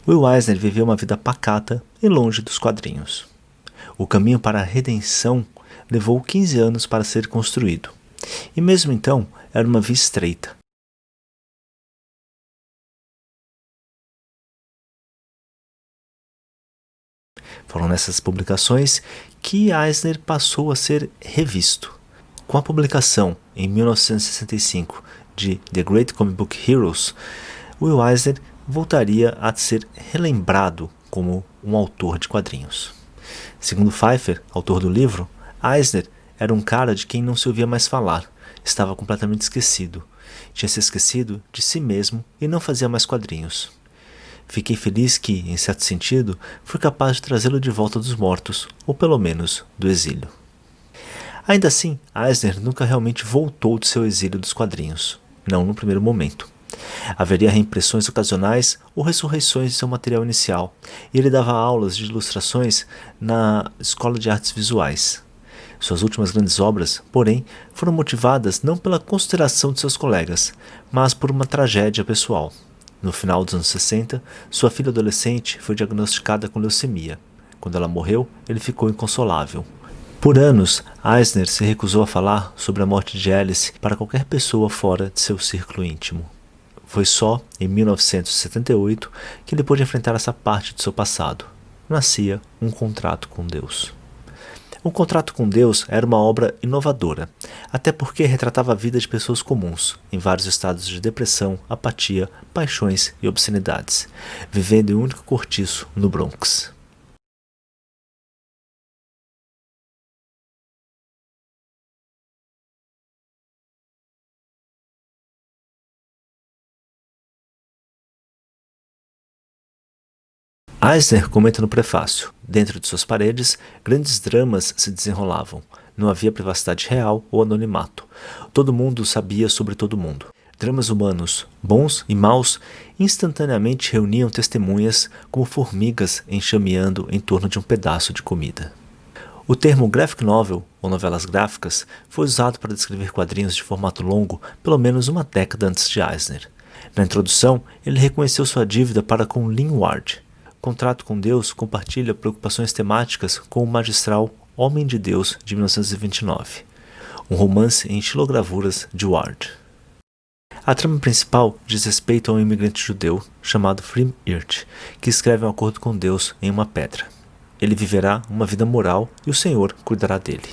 Will Eisner viveu uma vida pacata e longe dos quadrinhos. O caminho para a redenção levou 15 anos para ser construído, e mesmo então era uma via estreita. Foram nessas publicações que Eisner passou a ser revisto. Com a publicação, em 1965, de The Great Comic Book Heroes, Will Eisner voltaria a ser relembrado como um autor de quadrinhos. Segundo Pfeiffer, autor do livro, Eisner era um cara de quem não se ouvia mais falar, estava completamente esquecido, tinha se esquecido de si mesmo e não fazia mais quadrinhos. Fiquei feliz que, em certo sentido, fui capaz de trazê-lo de volta dos mortos, ou pelo menos do exílio. Ainda assim, Eisner nunca realmente voltou de seu exílio dos quadrinhos, não no primeiro momento. Haveria reimpressões ocasionais ou ressurreições de seu material inicial, e ele dava aulas de ilustrações na Escola de Artes Visuais. Suas últimas grandes obras, porém, foram motivadas não pela consideração de seus colegas, mas por uma tragédia pessoal. No final dos anos 60, sua filha adolescente foi diagnosticada com leucemia. Quando ela morreu, ele ficou inconsolável. Por anos, Eisner se recusou a falar sobre a morte de Alice para qualquer pessoa fora de seu círculo íntimo. Foi só em 1978 que ele pôde enfrentar essa parte de seu passado. Nascia Um Contrato com Deus. Um Contrato com Deus era uma obra inovadora, até porque retratava a vida de pessoas comuns, em vários estados de depressão, apatia, paixões e obscenidades, vivendo em um único cortiço no Bronx. Eisner comenta no prefácio: dentro de suas paredes, grandes dramas se desenrolavam. Não havia privacidade real ou anonimato. Todo mundo sabia sobre todo mundo. Dramas humanos, bons e maus, instantaneamente reuniam testemunhas como formigas enxameando em torno de um pedaço de comida. O termo graphic novel, ou novelas gráficas, foi usado para descrever quadrinhos de formato longo pelo menos uma década antes de Eisner. Na introdução, ele reconheceu sua dívida para com Lin Ward. Contrato com Deus compartilha preocupações temáticas com o magistral Homem de Deus de 1929, um romance em estilogravuras de Ward. A trama principal diz respeito a um imigrante judeu chamado Frim Hirt, que escreve um acordo com Deus em uma pedra. Ele viverá uma vida moral e o Senhor cuidará dele.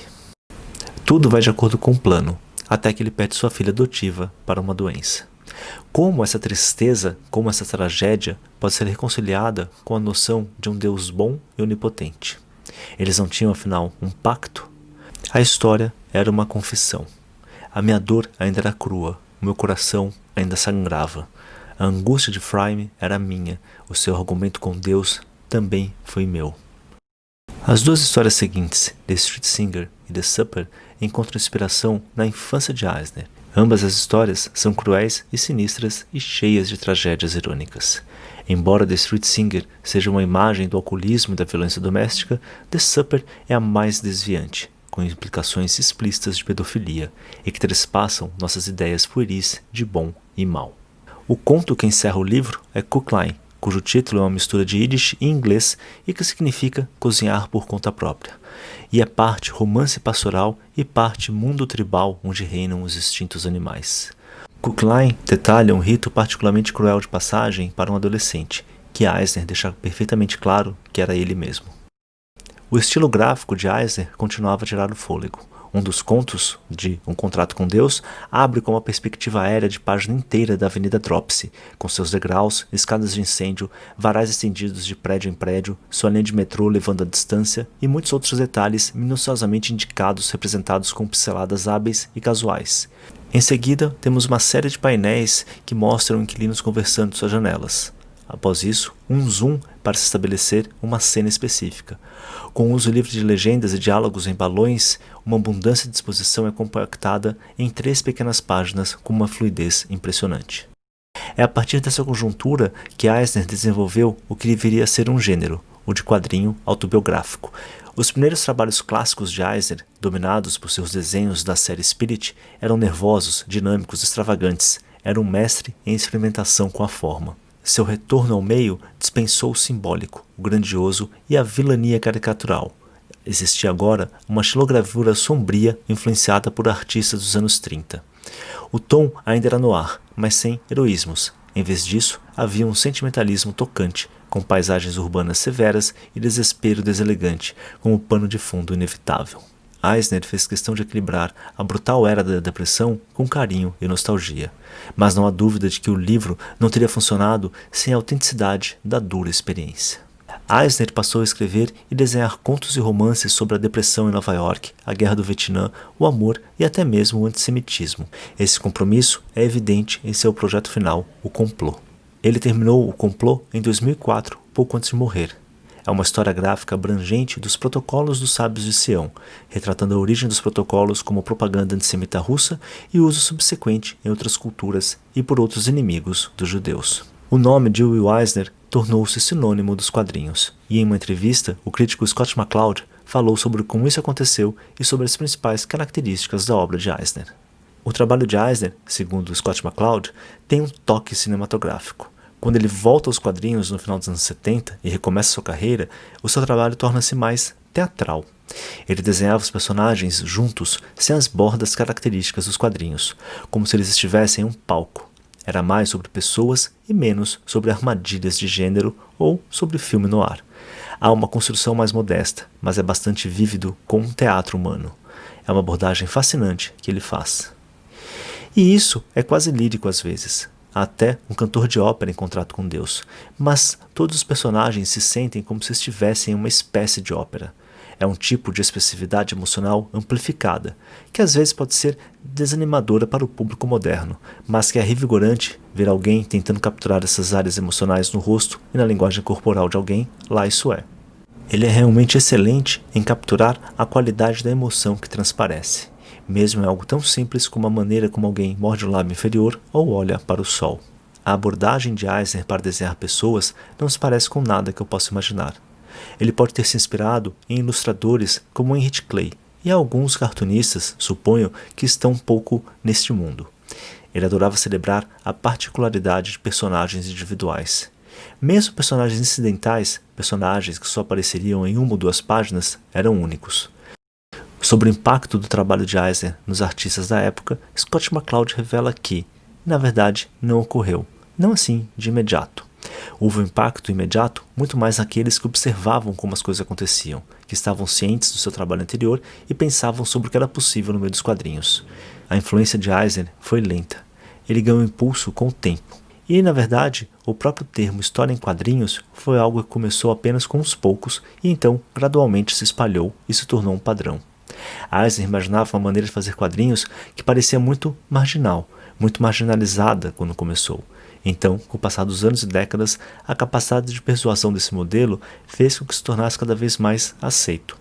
Tudo vai de acordo com o plano, até que ele perde sua filha adotiva para uma doença. Como essa tristeza, como essa tragédia pode ser reconciliada com a noção de um Deus bom e onipotente? Eles não tinham, afinal, um pacto? A história era uma confissão. A minha dor ainda era crua, o meu coração ainda sangrava. A angústia de Frime era minha, o seu argumento com Deus também foi meu. As duas histórias seguintes, The Street Singer e The Supper, encontram inspiração na infância de Eisner. Ambas as histórias são cruéis e sinistras e cheias de tragédias irônicas. Embora The Street Singer seja uma imagem do alcoolismo e da violência doméstica, The Supper é a mais desviante, com implicações explícitas de pedofilia e que trespassam nossas ideias pueris de bom e mal. O conto que encerra o livro é Cookline, cujo título é uma mistura de Yiddish e inglês e que significa cozinhar por conta própria, e é parte romance pastoral e parte mundo tribal onde reinam os instintos animais. Cookline detalha um rito particularmente cruel de passagem para um adolescente, que Eisner deixa perfeitamente claro que era ele mesmo. O estilo gráfico de Eisner continuava a tirar o fôlego. Um dos contos, de Um Contrato com Deus, abre com uma perspectiva aérea de página inteira da Avenida Dropsy, com seus degraus, escadas de incêndio, varais estendidos de prédio em prédio, sua linha de metrô levando à distância e muitos outros detalhes minuciosamente indicados representados com pinceladas hábeis e casuais. Em seguida, temos uma série de painéis que mostram inquilinos conversando em suas janelas. Após isso, um zoom para se estabelecer uma cena específica. Com o uso livre de legendas e diálogos em balões, uma abundância de disposição é compactada em 3 pequenas páginas com uma fluidez impressionante. É a partir dessa conjuntura que Eisner desenvolveu o que viria a ser um gênero, o de quadrinho autobiográfico. Os primeiros trabalhos clássicos de Eisner, dominados por seus desenhos da série Spirit, eram nervosos, dinâmicos, extravagantes. Era um mestre em experimentação com a forma. Seu retorno ao meio dispensou o simbólico, o grandioso e a vilania caricatural. Existia agora uma xilogravura sombria influenciada por artistas dos anos 30. O tom ainda era noir, mas sem heroísmos. Em vez disso, havia um sentimentalismo tocante, com paisagens urbanas severas e desespero deselegante, como pano de fundo inevitável. Eisner fez questão de equilibrar a brutal era da depressão com carinho e nostalgia, mas não há dúvida de que o livro não teria funcionado sem a autenticidade da dura experiência. Eisner passou a escrever e desenhar contos e romances sobre a depressão em Nova York, a guerra do Vietnã, o amor e até mesmo o antissemitismo. Esse compromisso é evidente em seu projeto final, O Complô. Ele terminou O Complô em 2004, pouco antes de morrer. É uma história gráfica abrangente dos protocolos dos sábios de Sião, retratando a origem dos protocolos como propaganda antissemita russa e o uso subsequente em outras culturas e por outros inimigos dos judeus. O nome de Will Eisner tornou-se sinônimo dos quadrinhos, e em uma entrevista, o crítico Scott McCloud falou sobre como isso aconteceu e sobre as principais características da obra de Eisner. O trabalho de Eisner, segundo Scott McCloud, tem um toque cinematográfico. Quando ele volta aos quadrinhos no final dos anos 70 e recomeça sua carreira, o seu trabalho torna-se mais teatral. Ele desenhava os personagens juntos, sem as bordas características dos quadrinhos, como se eles estivessem em um palco. Era mais sobre pessoas e menos sobre armadilhas de gênero ou sobre filme noir. Há uma construção mais modesta, mas é bastante vívido como um teatro humano. É uma abordagem fascinante que ele faz. E isso é quase lírico às vezes. Há até um cantor de ópera em contrato com Deus, mas todos os personagens se sentem como se estivessem em uma espécie de ópera. É um tipo de expressividade emocional amplificada, que às vezes pode ser desanimadora para o público moderno, mas que é revigorante ver alguém tentando capturar essas áreas emocionais no rosto e na linguagem corporal de alguém, lá isso é. Ele é realmente excelente em capturar a qualidade da emoção que transparece, mesmo em algo tão simples como a maneira como alguém morde o lábio inferior ou olha para o sol. A abordagem de Eisner para desenhar pessoas não se parece com nada que eu possa imaginar. Ele pode ter se inspirado em ilustradores como Henry Clay e alguns cartunistas, suponho, que estão um pouco neste mundo. Ele adorava celebrar a particularidade de personagens individuais. Mesmo personagens incidentais, personagens que só apareceriam em uma ou duas páginas, eram únicos. Sobre o impacto do trabalho de Eisner nos artistas da época, Scott McCloud revela que, na verdade, não ocorreu, não assim de imediato. Houve um impacto imediato muito mais naqueles que observavam como as coisas aconteciam, que estavam cientes do seu trabalho anterior e pensavam sobre o que era possível no meio dos quadrinhos. A influência de Eisner foi lenta. Ele ganhou impulso com o tempo. E, na verdade, o próprio termo história em quadrinhos foi algo que começou apenas com uns poucos e então gradualmente se espalhou e se tornou um padrão. Eisner imaginava uma maneira de fazer quadrinhos que parecia muito marginal, muito marginalizada quando começou. Então, com o passar dos anos e décadas, a capacidade de persuasão desse modelo fez com que se tornasse cada vez mais aceito.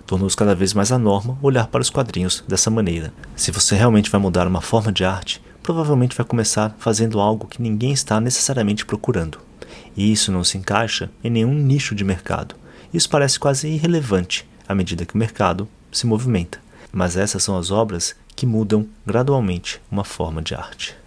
Tornou-se cada vez mais a norma olhar para os quadrinhos dessa maneira. Se você realmente vai mudar uma forma de arte, provavelmente vai começar fazendo algo que ninguém está necessariamente procurando. E isso não se encaixa em nenhum nicho de mercado. Isso parece quase irrelevante à medida que o mercado se movimenta. Mas essas são as obras que mudam gradualmente uma forma de arte.